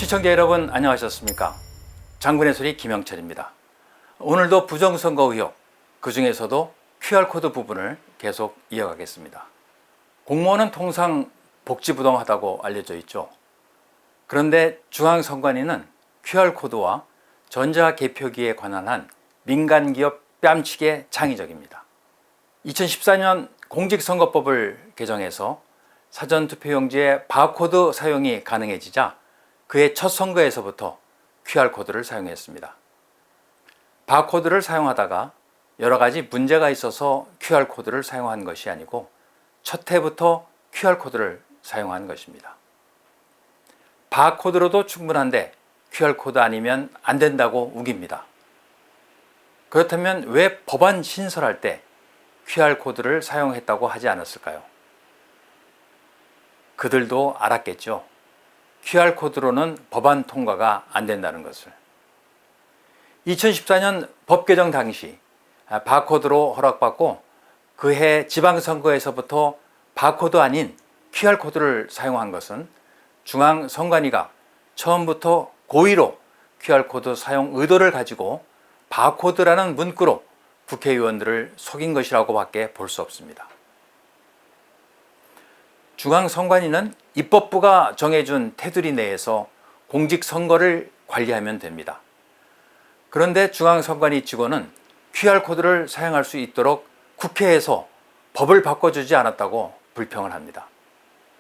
시청자 여러분 안녕하셨습니까? 장군의 소리 김영철입니다. 오늘도 부정선거 의혹, 그 중에서도 QR코드 부분을 계속 이어가겠습니다. 공무원은 통상 복지부동하다고 알려져 있죠. 그런데 중앙선관위는 QR코드와 전자개표기에 관한 한 민간기업 뺨치기에 창의적입니다. 2014년 공직선거법을 개정해서 사전투표용지에 바코드 사용이 가능해지자 그의 첫 선거에서부터 QR코드를 사용했습니다. 바코드를 사용하다가 여러 가지 문제가 있어서 QR코드를 사용한 것이 아니고 첫 해부터 QR코드를 사용한 것입니다. 바코드로도 충분한데 QR코드 아니면 안 된다고 우깁니다. 그렇다면 왜 법안 신설할 때 QR코드를 사용했다고 하지 않았을까요? 그들도 알았겠죠. QR코드로는 법안 통과가 안 된다는 것을. 2014년 법 개정 당시 바코드로 허락받고 그해 지방선거에서부터 바코드 아닌 QR코드를 사용한 것은 중앙선관위가 처음부터 고의로 QR코드 사용 의도를 가지고 바코드라는 문구로 국회의원들을 속인 것이라고 밖에 볼 수 없습니다. 중앙선관위는 입법부가 정해준 테두리 내에서 공직선거를 관리하면 됩니다. 그런데 중앙선관위 직원은 QR코드를 사용할 수 있도록 국회에서 법을 바꿔주지 않았다고 불평을 합니다.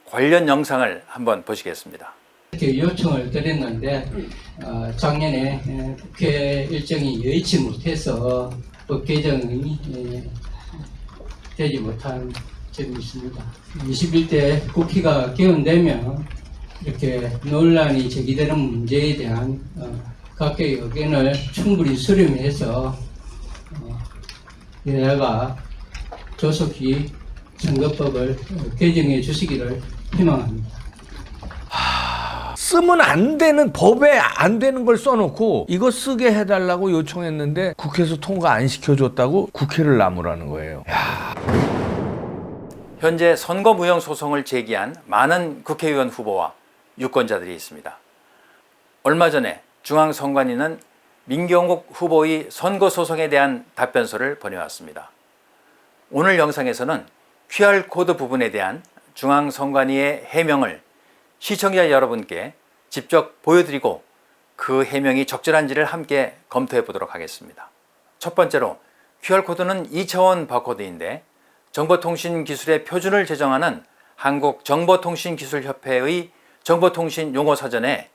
관련 영상을 한번 보시겠습니다. 이렇게 요청을 드렸는데 작년에 국회 일정이 여의치 못해서 법 개정이 되지 못한 점이 있습니다. 21대 국회가 개헌되면 이렇게 논란이 제기되는 문제에 대한 각계의 의견을 충분히 수렴해서 여야가 조속히 선거법을 개정해 주시기를 희망합니다. 쓰면 안 되는, 법에 안 되는 걸 써놓고 이거 쓰게 해달라고 요청했는데 국회에서 통과 안 시켜줬다고 국회를 나무라는 거예요. 현재 선거무효 소송을 제기한 많은 국회의원 후보와 유권자들이 있습니다. 얼마 전에 중앙선관위는 민경욱 후보의 선거소송에 대한 답변서를 보내왔습니다. 오늘 영상에서는 QR코드 부분에 대한 중앙선관위의 해명을 시청자 여러분께 직접 보여드리고 그 해명이 적절한지를 함께 검토해 보도록 하겠습니다. 첫 번째로 QR코드는 2차원 바코드인데 정보통신기술의 표준을 제정하는 한국정보통신기술협회의 정보통신용어사전에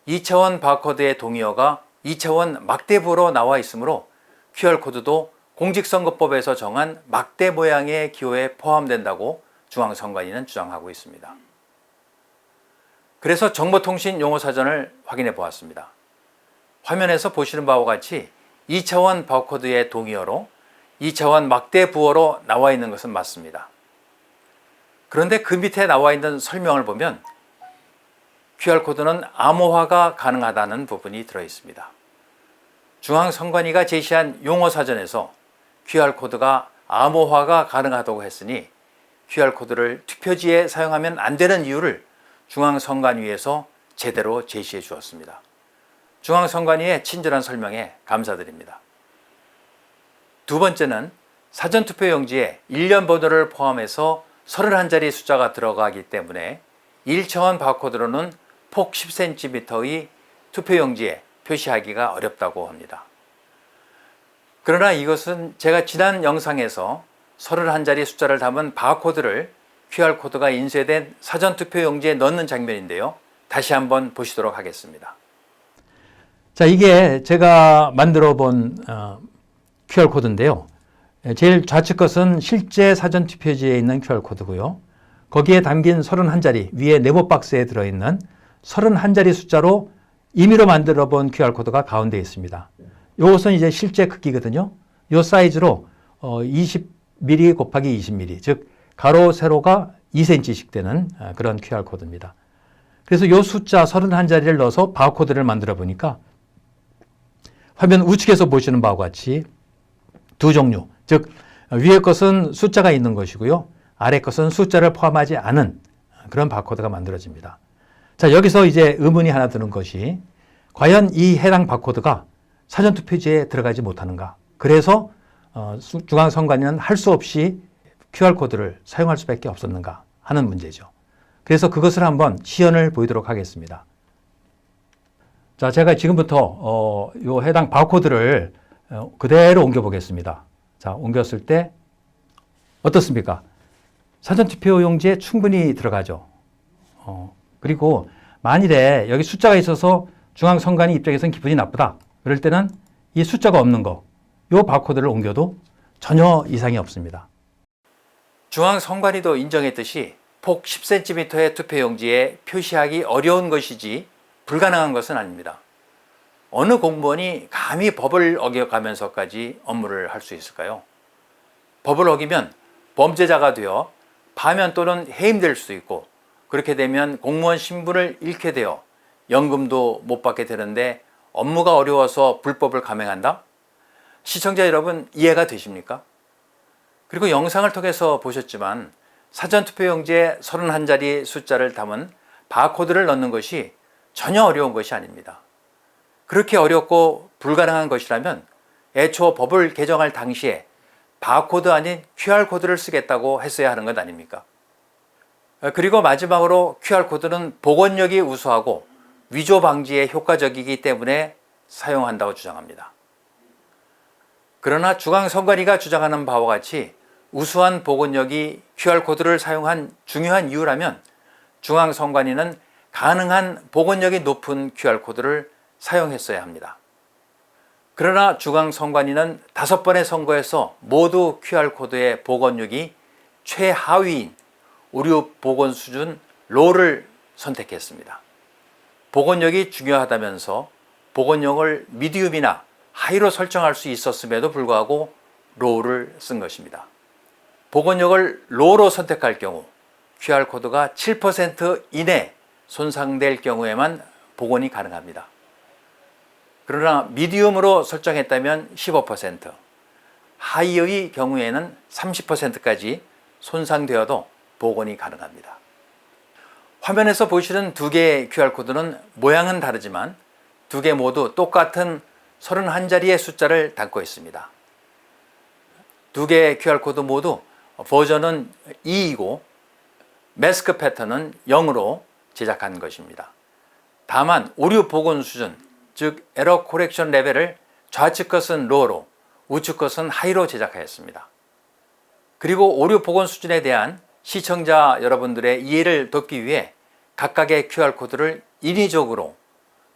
2차원 바코드의 동의어가 2차원 막대부호로 나와 있으므로 QR코드도 공직선거법에서 정한 막대 모양의 기호에 포함된다고 중앙선관위는 주장하고 있습니다. 그래서 정보통신용어사전을 확인해 보았습니다. 화면에서 보시는 바와 같이 2차원 바코드의 동의어로 2차원 막대부호로 나와 있는 것은 맞습니다. 그런데 그 밑에 나와 있는 설명을 보면 QR코드는 암호화가 가능하다는 부분이 들어 있습니다. 중앙선관위가 제시한 용어사전에서 QR코드가 암호화가 가능하다고 했으니 QR코드를 투표지에 사용하면 안 되는 이유를 중앙선관위에서 제대로 제시해 주었습니다. 중앙선관위의 친절한 설명에 감사드립니다. 두 번째는 사전투표용지에 일련 번호를 포함해서 31자리 숫자가 들어가기 때문에 1차원 바코드로는 폭 10cm의 투표용지에 표시하기가 어렵다고 합니다. 그러나 이것은 제가 지난 영상에서 31자리 숫자를 담은 바코드를 QR코드가 인쇄된 사전투표용지에 넣는 장면인데요. 다시 한번 보시도록 하겠습니다. 자, 이게 제가 만들어 본 QR코드인데요. 제일 좌측 것은 실제 사전투표지에 있는 QR코드고요. 거기에 담긴 31자리, 위에 네모 박스에 들어있는 31자리 숫자로 임의로 만들어 본 QR코드가 가운데 있습니다. 이것은 이제 실제 크기거든요. 이 사이즈로 20mm 곱하기 20mm, 즉 가로 세로가 2cm씩 되는 그런 QR코드입니다. 그래서 이 숫자 31자리를 넣어서 바코드를 만들어 보니까 화면 우측에서 보시는 바와 같이 두 종류, 즉 위에 것은 숫자가 있는 것이고요. 아래 것은 숫자를 포함하지 않은 그런 바코드가 만들어집니다. 자, 여기서 이제 의문이 하나 드는 것이 과연 이 해당 바코드가 사전투표지에 들어가지 못하는가? 그래서 중앙선관위는 할 수 없이 QR코드를 사용할 수밖에 없었는가 하는 문제죠. 그래서 그것을 한번 시연을 보이도록 하겠습니다. 자, 제가 지금부터 요 해당 바코드를 그대로 옮겨 보겠습니다. 자, 옮겼을 때 어떻습니까? 사전투표용지에 충분히 들어가죠. 그리고 만일에 여기 숫자가 있어서 중앙선관위 입장에서는 기분이 나쁘다. 그럴 때는 이 숫자가 없는 거, 요 바코드를 옮겨도 전혀 이상이 없습니다. 중앙선관위도 인정했듯이 폭 10cm의 투표용지에 표시하기 어려운 것이지 불가능한 것은 아닙니다. 어느 공무원이 감히 법을 어겨가면서까지 업무를 할 수 있을까요? 법을 어기면 범죄자가 되어 파면 또는 해임될 수도 있고, 그렇게 되면 공무원 신분을 잃게 되어 연금도 못 받게 되는데 업무가 어려워서 불법을 감행한다? 시청자 여러분, 이해가 되십니까? 그리고 영상을 통해서 보셨지만 사전투표용지에 31자리 숫자를 담은 바코드를 넣는 것이 전혀 어려운 것이 아닙니다. 그렇게 어렵고 불가능한 것이라면 애초 법을 개정할 당시에 바코드 아닌 QR코드를 쓰겠다고 했어야 하는 것 아닙니까? 그리고 마지막으로 QR코드는 복원력이 우수하고 위조 방지에 효과적이기 때문에 사용한다고 주장합니다. 그러나 중앙선관위가 주장하는 바와 같이 우수한 복원력이 QR코드를 사용한 중요한 이유라면 중앙선관위는 가능한 복원력이 높은 QR코드를 사용했어야 합니다. 그러나 중앙선관위는 5번의 선거에서 모두 QR코드의 복원력이 최하위인 의료 복원 수준 로를 선택했습니다. 복원력이 중요하다면서 복원력을 미디움이나 하이로 설정할 수 있었음에도 불구하고 로우를 쓴 것입니다. 복원력을 로우로 선택할 경우 QR코드가 7% 이내 손상될 경우에만 복원이 가능합니다. 그러나 미디움으로 설정했다면 15%, 하이의 경우에는 30%까지 손상되어도 복원이 가능합니다. 화면에서 보시는 두 개의 QR코드는 모양은 다르지만 두 개 모두 똑같은 31자리의 숫자를 담고 있습니다. 두 개의 QR코드 모두 버전은 2이고 매스크 패턴은 0으로 제작한 것입니다. 다만 오류 복원 수준, 즉 에러 코렉션 레벨을 좌측 것은 로우로, 우측 것은 하이로 제작하였습니다. 그리고 오류 복원 수준에 대한 시청자 여러분들의 이해를 돕기 위해 각각의 QR코드를 인위적으로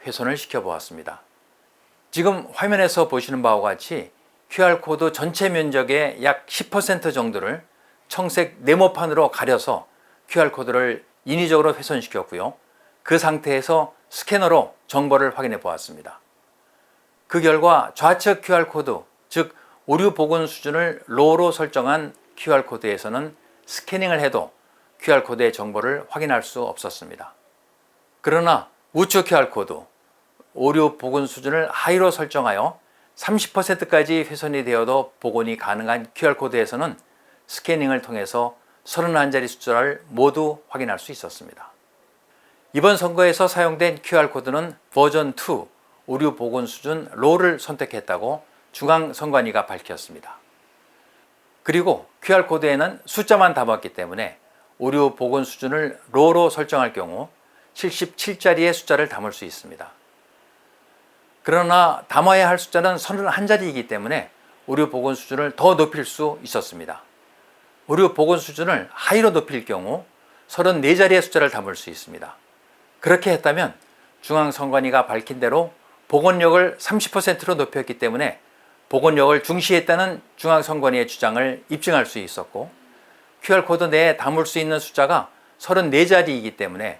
훼손을 시켜보았습니다. 지금 화면에서 보시는 바와 같이 QR코드 전체 면적의 약 10% 정도를 청색 네모판으로 가려서 QR코드를 인위적으로 훼손시켰고요. 그 상태에서 스캐너로 정보를 확인해 보았습니다. 그 결과 좌측 QR코드, 즉 오류 복원 수준을 로우로 설정한 QR코드에서는 스캐닝을 해도 QR코드의 정보를 확인할 수 없었습니다. 그러나 우측 QR코드, 오류 복원 수준을 하이로 설정하여 30%까지 훼손이 되어도 복원이 가능한 QR코드에서는 스캐닝을 통해서 31자리 숫자를 모두 확인할 수 있었습니다. 이번 선거에서 사용된 QR코드는 버전 2 오류 복원 수준 로를 선택했다고 중앙선관위가 밝혔습니다. 그리고 QR코드에는 숫자만 담았기 때문에 오류 복원 수준을 로로 설정할 경우 77자리의 숫자를 담을 수 있습니다. 그러나 담아야 할 숫자는 31자리이기 때문에 오류 복원 수준을 더 높일 수 있었습니다. 오류 복원 수준을 하이로 높일 경우 34자리의 숫자를 담을 수 있습니다. 그렇게 했다면 중앙선관위가 밝힌 대로 복원력을 30%로 높였기 때문에 복원력을 중시했다는 중앙선관위의 주장을 입증할 수 있었고, QR코드 내에 담을 수 있는 숫자가 34자리이기 때문에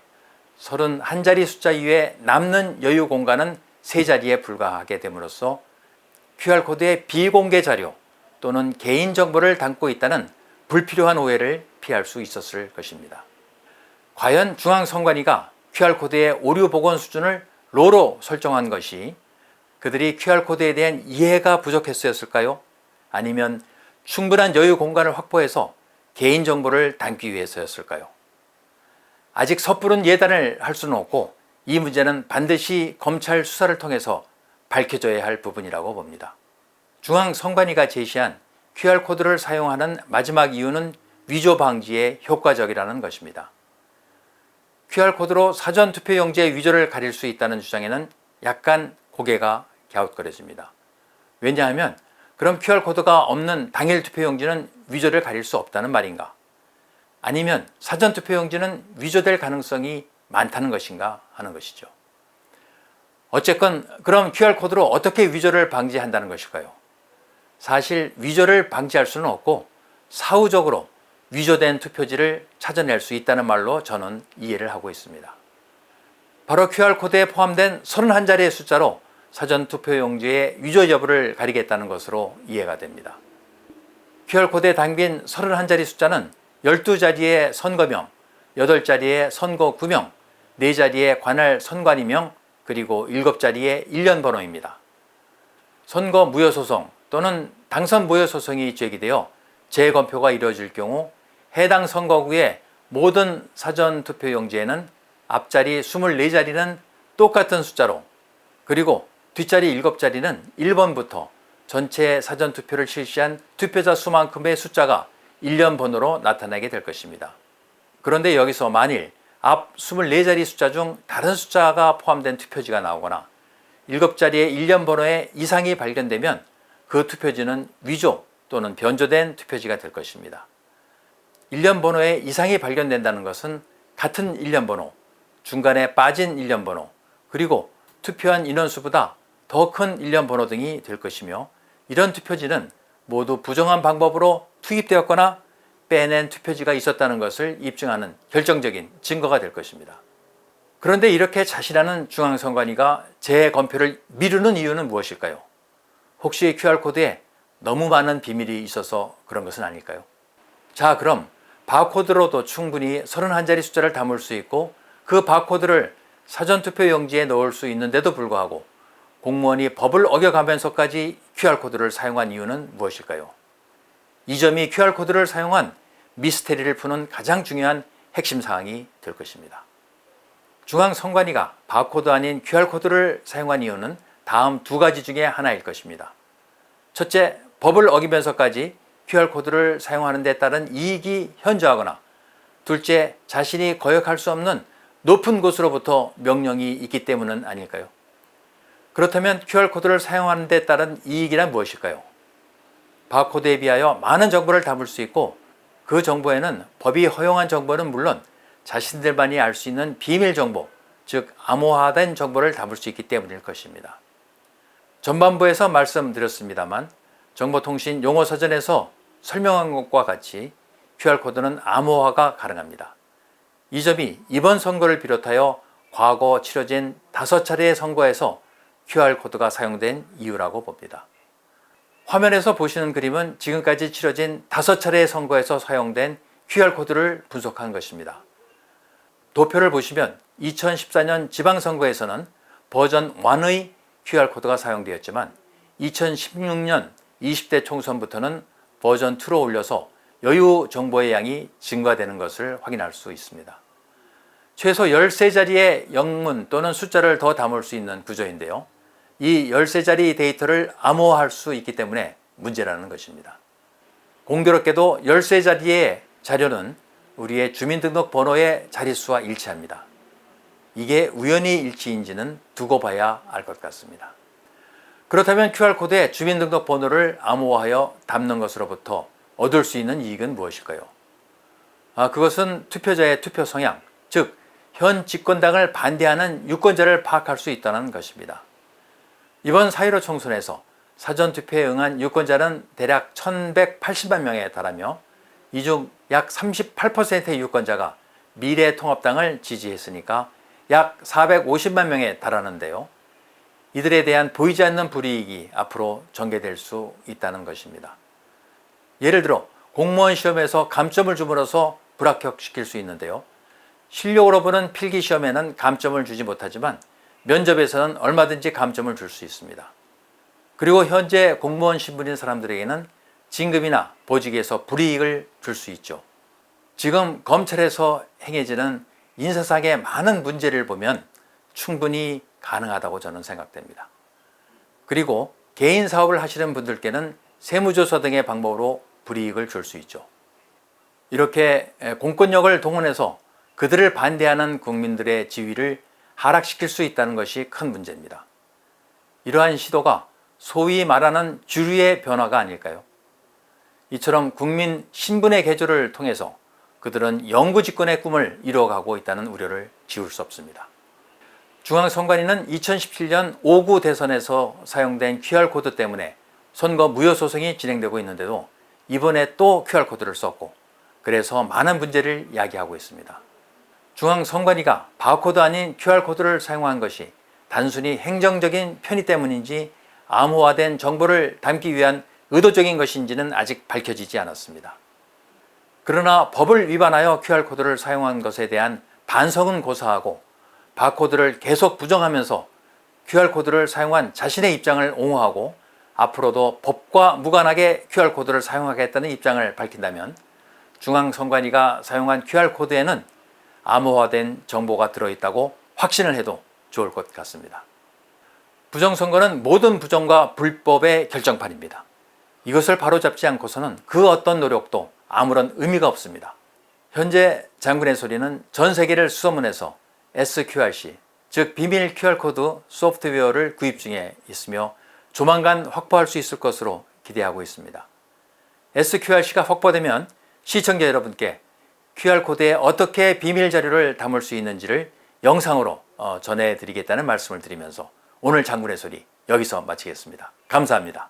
31자리 숫자 이외에 남는 여유 공간은 3자리에 불과하게 됨으로써 QR코드의 비공개 자료 또는 개인정보를 담고 있다는 불필요한 오해를 피할 수 있었을 것입니다. 과연 중앙선관위가 QR코드의 오류 복원 수준을 로로 설정한 것이 그들이 QR코드에 대한 이해가 부족했었을까요? 아니면 충분한 여유 공간을 확보해서 개인정보를 담기 위해서였을까요? 아직 섣부른 예단을 할 수는 없고 이 문제는 반드시 검찰 수사를 통해서 밝혀져야 할 부분이라고 봅니다. 중앙선관위가 제시한 QR코드를 사용하는 마지막 이유는 위조 방지에 효과적이라는 것입니다. QR코드로 사전투표용지의 위조를 가릴 수 있다는 주장에는 약간 고개가 갸웃거려집니다. 왜냐하면 그럼 QR코드가 없는 당일 투표용지는 위조를 가릴 수 없다는 말인가? 아니면 사전투표용지는 위조될 가능성이 많다는 것인가 하는 것이죠. 어쨌건 그럼 QR코드로 어떻게 위조를 방지한다는 것일까요? 사실 위조를 방지할 수는 없고 사후적으로 위조된 투표지를 찾아낼 수 있다는 말로 저는 이해를 하고 있습니다. 바로 QR코드에 포함된 31자리의 숫자로 사전투표용지의 위조 여부를 가리겠다는 것으로 이해가 됩니다. QR코드에 담긴 31자리 숫자는 12자리의 선거명, 8자리의 선거구명, 4자리의 관할 선관위명, 그리고 7자리의 일련번호입니다. 선거 무효소송 또는 당선 무효소송이 제기되어 재검표가 이루어질 경우 해당 선거구의 모든 사전투표용지에는 앞자리 24자리는 똑같은 숫자로 그리고 뒷자리 7자리는 1번부터 전체 사전투표를 실시한 투표자 수만큼의 숫자가 일련번호로 나타나게 될 것입니다. 그런데 여기서 만일 앞 24자리 숫자 중 다른 숫자가 포함된 투표지가 나오거나 7자리의 일련번호에 이상이 발견되면 그 투표지는 위조 또는 변조된 투표지가 될 것입니다. 일련번호에 이상이 발견된다는 것은 같은 일련번호, 중간에 빠진 일련번호, 그리고 투표한 인원수보다 더 큰 일련번호 등이 될 것이며 이런 투표지는 모두 부정한 방법으로 투입되었거나 빼낸 투표지가 있었다는 것을 입증하는 결정적인 증거가 될 것입니다. 그런데 이렇게 자신하는 중앙선관위가 재검표를 미루는 이유는 무엇일까요? 혹시 QR코드에 너무 많은 비밀이 있어서 그런 것은 아닐까요? 자, 그럼 바코드로도 충분히 31자리 숫자를 담을 수 있고 그 바코드를 사전투표용지에 넣을 수 있는데도 불구하고 공무원이 법을 어겨가면서까지 QR코드를 사용한 이유는 무엇일까요? 이 점이 QR코드를 사용한 미스테리를 푸는 가장 중요한 핵심 사항이 될 것입니다. 중앙선관위가 바코드 아닌 QR코드를 사용한 이유는 다음 두 가지 중에 하나일 것입니다. 첫째, 법을 어기면서까지 QR코드를 사용하는 데 따른 이익이 현저하거나 둘째, 자신이 거역할 수 없는 높은 곳으로부터 명령이 있기 때문은 아닐까요? 그렇다면 QR코드를 사용하는 데 따른 이익이란 무엇일까요? 바코드에 비하여 많은 정보를 담을 수 있고 그 정보에는 법이 허용한 정보는 물론 자신들만이 알 수 있는 비밀 정보, 즉 암호화된 정보를 담을 수 있기 때문일 것입니다. 전반부에서 말씀드렸습니다만 정보통신 용어사전에서 설명한 것과 같이 QR코드는 암호화가 가능합니다. 이 점이 이번 선거를 비롯하여 과거 치러진 5차례의 선거에서 QR코드가 사용된 이유라고 봅니다. 화면에서 보시는 그림은 지금까지 치러진 5차례의 선거에서 사용된 QR코드를 분석한 것입니다. 도표를 보시면 2014년 지방선거에서는 버전 1의 QR코드가 사용되었지만 2016년 20대 총선부터는 버전 2로 올려서 여유 정보의 양이 증가되는 것을 확인할 수 있습니다. 최소 13자리의 영문 또는 숫자를 더 담을 수 있는 구조인데요. 이 13자리 데이터를 암호화할 수 있기 때문에 문제라는 것입니다. 공교롭게도 13자리의 자료는 우리의 주민등록번호의 자릿수와 일치합니다. 이게 우연히 일치인지는 두고 봐야 알 것 같습니다. 그렇다면 QR코드에 주민등록번호를 암호화하여 담는 것으로부터 얻을 수 있는 이익은 무엇일까요? 그것은 투표자의 투표 성향, 즉 현 집권당을 반대하는 유권자를 파악할 수 있다는 것입니다. 이번 4.15 총선에서 사전투표에 응한 유권자는 대략 1180만 명에 달하며 이 중 약 38%의 유권자가 미래통합당을 지지했으니까 약 450만 명에 달하는데요. 이들에 대한 보이지 않는 불이익이 앞으로 전개될 수 있다는 것입니다. 예를 들어 공무원 시험에서 감점을 줌으로써 불합격시킬 수 있는데요. 실력으로 보는 필기시험에는 감점을 주지 못하지만 면접에서는 얼마든지 감점을 줄 수 있습니다. 그리고 현재 공무원 신분인 사람들에게는 진급이나 보직에서 불이익을 줄 수 있죠. 지금 검찰에서 행해지는 인사상의 많은 문제를 보면 충분히 가능하다고 저는 생각됩니다. 그리고 개인 사업을 하시는 분들께는 세무조사 등의 방법으로 불이익을 줄 수 있죠. 이렇게 공권력을 동원해서 그들을 반대하는 국민들의 지위를 하락시킬 수 있다는 것이 큰 문제입니다. 이러한 시도가 소위 말하는 주류의 변화가 아닐까요? 이처럼 국민 신분의 개조를 통해서 그들은 영구집권의 꿈을 이루어가고 있다는 우려를 지울 수 없습니다. 중앙선관위는 2017년 5구 대선에서 사용된 QR코드 때문에 선거 무효소송이 진행되고 있는데도 이번에 또 QR코드를 썼고 그래서 많은 문제를 야기하고 있습니다. 중앙선관위가 바코드 아닌 QR코드를 사용한 것이 단순히 행정적인 편의 때문인지 암호화된 정보를 담기 위한 의도적인 것인지는 아직 밝혀지지 않았습니다. 그러나 법을 위반하여 QR코드를 사용한 것에 대한 반성은 고사하고 바코드를 계속 부정하면서 QR코드를 사용한 자신의 입장을 옹호하고 앞으로도 법과 무관하게 QR코드를 사용하겠다는 입장을 밝힌다면 중앙선관위가 사용한 QR코드에는 암호화된 정보가 들어있다고 확신을 해도 좋을 것 같습니다. 부정선거는 모든 부정과 불법의 결정판입니다. 이것을 바로잡지 않고서는 그 어떤 노력도 아무런 의미가 없습니다. 현재 장군의 소리는 전 세계를 수소문해서 SQRC, 즉 비밀 QR코드 소프트웨어를 구입 중에 있으며 조만간 확보할 수 있을 것으로 기대하고 있습니다. SQRC가 확보되면 시청자 여러분께 QR코드에 어떻게 비밀 자료를 담을 수 있는지를 영상으로 전해드리겠다는 말씀을 드리면서 오늘 장군의 소리 여기서 마치겠습니다. 감사합니다.